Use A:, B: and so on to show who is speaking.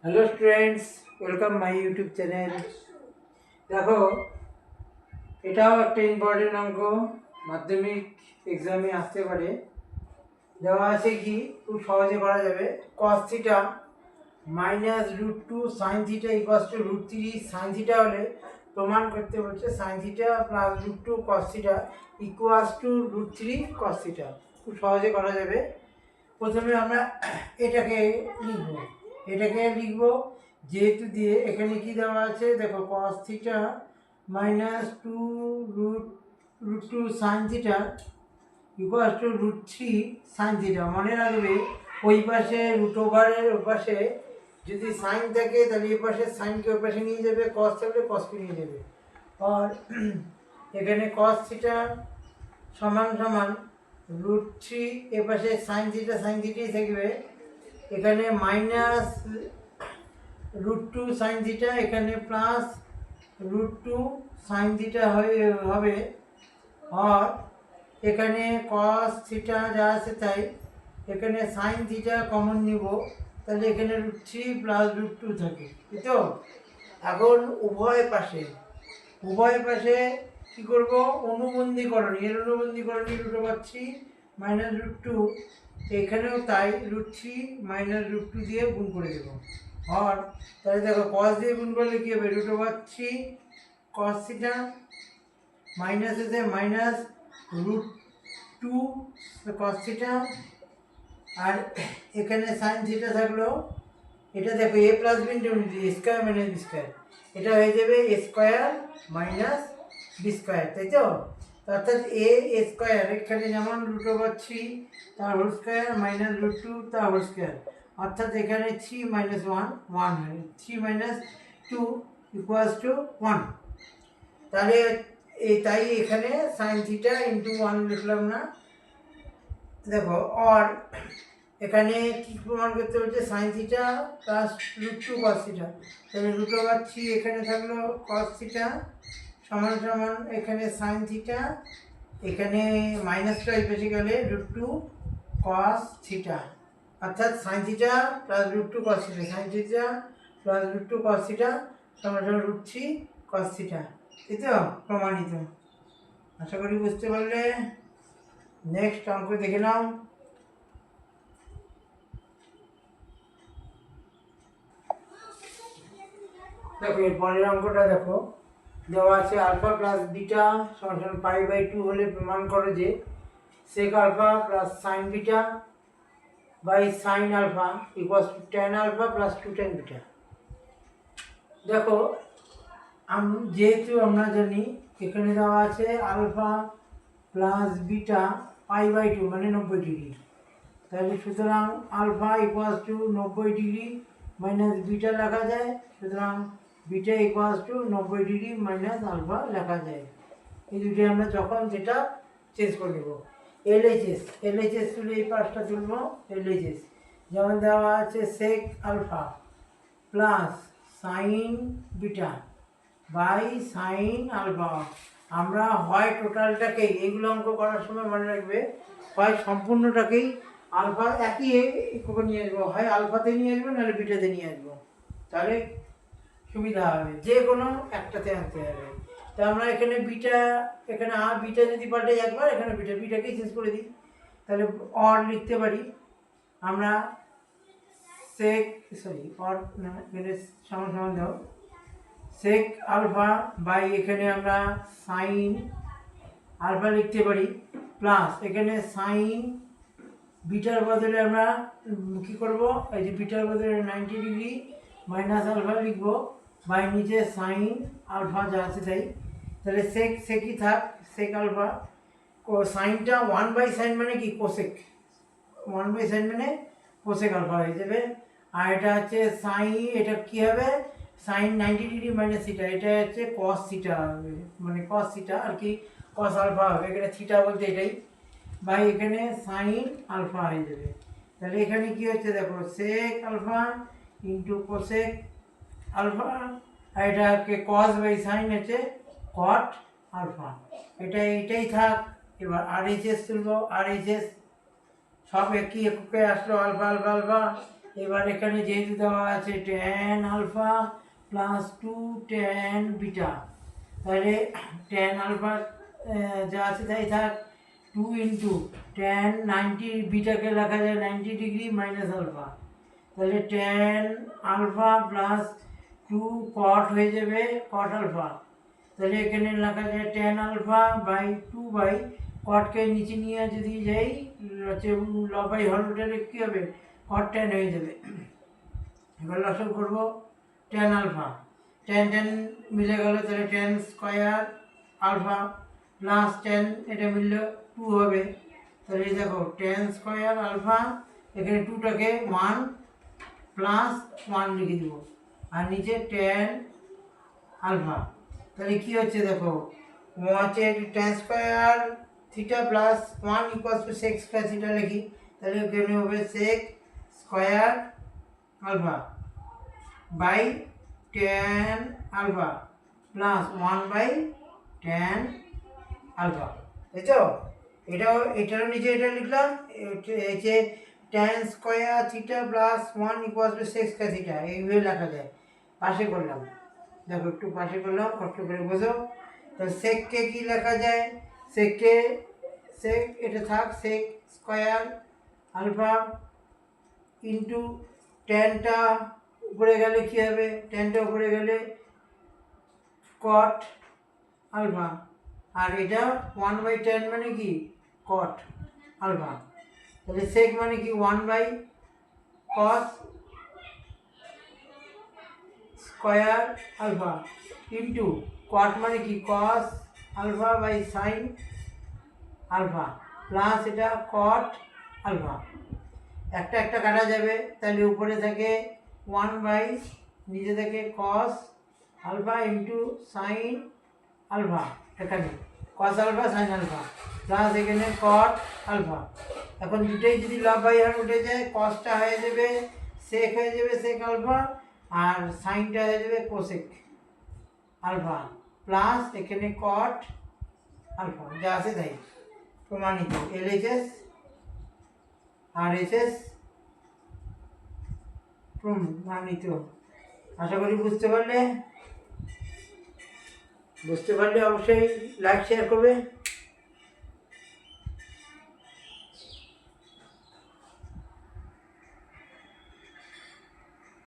A: Hello students, welcome my YouTube channel. দেখো, এটাও একটা ইম্পর্টেন্ট অঙ্ক, মাধ্যমিক এক্সামে আসতে পারে। দেওয়া আছে কি, খুব সহজে করা যাবে। Cos theta minus root two sine theta equals to root three sine theta হলে প্রমাণ করতে বলছে sine theta plus root two cos theta equals to root three cos theta. খুব সহজে করা যাবে। প্রথমে আমরা এটাকে লিখব যেহেতু দিয়ে এখানে কি দেওয়া আছে দেখো, cos theta minus two root root two sine theta equal to root three sine theta. মনে রাখবে, ওই পাশে রুট ওভারের ওই পাশে যদি সাইন থাকে তাহলে এই পাশে সাইনকে ওই পাশে নিয়ে যাবে, কস থাকলে কসকে নিয়ে যাবে। আর এখানে কস থিটা সমান সমান রুট থ্রি, এ পাশে সাইন থিটাই থাকবে। এখানে minus root two sine theta, এখানে plus root two sine theta হবে। আর এখানে কস থিটা যা আছে তাই, এখানে সাইন থিটা কমন নিব, তাহলে এখানে root three plus root two থাকে, তাই তো। এখন উভয় পাশে কী করব, অনুবন্ধীকরণ, এর অনুবন্ধীকরণ root over three minus root two, এখানেও তাই root three minus root two দিয়ে গুণ করে দেবো। আর তাহলে দেখো, কস দিয়ে গুণ করলে কী হবে, root over three cos theta minus এসে minus root two cos theta, আর এখানে সাইন থিটা থাকলো। এটা দেখো, A plus B square minus B square, এটা হয়ে যাবে A square minus B square, তাই তো। অর্থাৎ এ স্কোয়ার এখানে যেমন রুট ওভার থ্রি তার whole square minus root two তার হোল স্কোয়ার, অর্থাৎ এখানে থ্রি মাইনাস ওয়ান ওয়ান হয়, three minus two equals to one. তাহলে তাই এখানে সাইন থিটা ইন্টু ওয়ান লিখলাম না। দেখো, আর এখানে কি প্রমাণ করতে হচ্ছে, sine theta plus root two cos theta, তাহলে রুট ওভার থ্রি এখানে থাকলো কস থিটা সমান সমান এখানে সাইন থিটা, এখানে মাইনাসটা বেশি গেলে রুট টু কস থিটা, অর্থাৎ sine theta plus root two cos theta, sine theta plus root two cos theta সমান সমান রুট থ্রি কস থিটা, এই তো প্রমাণিত। আশা করি বুঝতে পারলে। নেক্সট অঙ্ক দেখে নাও। দেখো, এর পরের অঙ্কটা দেখো, দেওয়া আছে আলফা প্লাস বিটা সমান সমান পাই বাই টু হলে প্রমাণ করো যে sec alpha plus sine beta by sine alpha equals to tan alpha plus two tan beta. দেখো, যেহেতু আমরা জানি এখানে দেওয়া আছে alpha plus beta pi by two মানে 90 ডিগ্রি, তাহলে সুতরাং alpha equals to 90 degree minus beta লেখা যায়, সুতরাং beta equals to 90 degree minus alpha লেখা যায়। এই দুটি আমরা যখন যেটা চেঞ্জ করে নেব। এলএইচএস তুলে এই পাশটা তুলব, এলএইচএস যেমন দেওয়া আছে sec alpha plus sine beta by sine alpha. আমরা হয় টোটালটাকেই, এগুলো অঙ্ক করার সময় মনে রাখবে, হয় সম্পূর্ণটাকেই আলফা একই একক নিয়ে আসবো, হয় আলফাতে নিয়ে আসবো নাহলে বিটাতে নিয়ে আসবো, তাহলে সুবিধা হবে, যে কোনো একটাতে আনতে হবে। তো আমরা এখানে বিটা, এখানে বিটা যদি পাল্টাই একবার, এখানে বিটাকেই চেঞ্জ করে দিই, তাহলে অর লিখতে পারি আমরা সেক অর এখানে সমান সমান দাও সেক আলফা বাই এখানে আমরা সাইন আলফা লিখতে পারি প্লাস এখানে সাইন বিটার বদলে আমরা কী করব, এই যে বিটার বদলে 90 ডিগ্রি মাইনাস আলফা লিখবো বাই নিচে সাইন আলফা যা আছে তাই। তাহলে সেকই থাক, সেক আলফা, সাইনটা ওয়ান বাই সাইন মানে কি কোসেক, ওয়ান বাই সাইন মানে কোসেক আলফা হয়ে যাবে। আর এটা হচ্ছে সাইন, এটা কী হবে, সাইন 90 ডিগ্রি মাইনাস থিটা, এটা হচ্ছে কস থিটা হবে, মানে কস থিটা আর কি, কস আলফা হবে, এখানে থিটা বলতে এটাই, বাই এখানে সাইন আলফা হয়ে যাবে। তাহলে এখানে কি হচ্ছে দেখো, sec alpha into cosec alpha, আর এটাকে কস বাই সাইন হচ্ছে কট আলফা, এটাই থাক। এবার আরএইচএস তুলব, আরএইচএস সব একই এককে আসলো, আলফা আলফা আলফা এবার এখানে যেহেতু দেওয়া আছে tan alpha plus 2 tan beta, তাহলে ট্যান আলফা যা আছে তাই থাক, 2 ইন্টু ট্যান 90 বিটাকে লেখা যায় 90 ডিগ্রি মাইনাস আলফা, তাহলে ট্যান আলফা প্লাস 2 কট হয়ে যাবে কট আলফা, তাহলে এখানে লেখা যায় ট্যান আলফা বাই 2 বাই কটকে নিচে নিয়ে যদি যাই হচ্ছে লবাই হল উঠালে কী হবে, কট ট্যান হয়ে যাবে। এবার লসক করবো ট্যান আলফা, ট্যান ট্যান মিলে গেল, তাহলে tan square alpha plus tan এটা মিললে 2 হবে, তাহলে দেখো ট্যান স্কোয়ার আলফা, এখানে 2টাকে 1 প্লাস 1 লিখে দেবো, আর নিচে ট্যান আলফা, তাহলে কী হচ্ছে দেখো হচ্ছে tan square theta plus 1 equals to sec square theta লিখি, তাহলে এখানে হবে sec square alpha by tan alpha plus 1 by tan alpha, তাই তো? এটারও নিচে এটা লিখলাম, এই যে tan square theta plus 1 equals to sec square theta, এইভাবে লেখা যায়। পাশে করলাম, দেখো একটু পাশে করলাম, কষ্ট করে বোঝো। তো সেককে কি লেখা যায়, সেককে সেক এটা থাক সেক স্কোয়ার আলফা ইন্টু ট্যানটা উপরে গেলে কী হবে, ট্যানটা উপরে গেলে কট আলফা, আর এটা 1 বাই ট্যান মানে কি কট আলফা, তাহলে সেক মানে কি 1 by cos square alpha into cot মানে কি cos alpha by sine alpha plus এটা কট আলফা, একটা একটা কাটা যাবে, তাহলে উপরে থাকে 1 বাই নিচে থাকে cos alpha into sine alpha, এখানে cos alpha sine alpha plus এখানে কট আলফা। এখন দুটোই যদি লাভ বাই হার উঠে যায়, কসটা হয়ে যাবে সেক হয়ে যাবে সেক আলফা, আর সাইনটা হয়ে যাবে কোসেক আলফা প্লাস এখানে কট আলফা, যা আছে তাই প্রমাণিত। এলএইচএস আর এইচএস প্রমাণিত। আশা করি বুঝতে পারলে অবশ্যই লাইক শেয়ার করবে।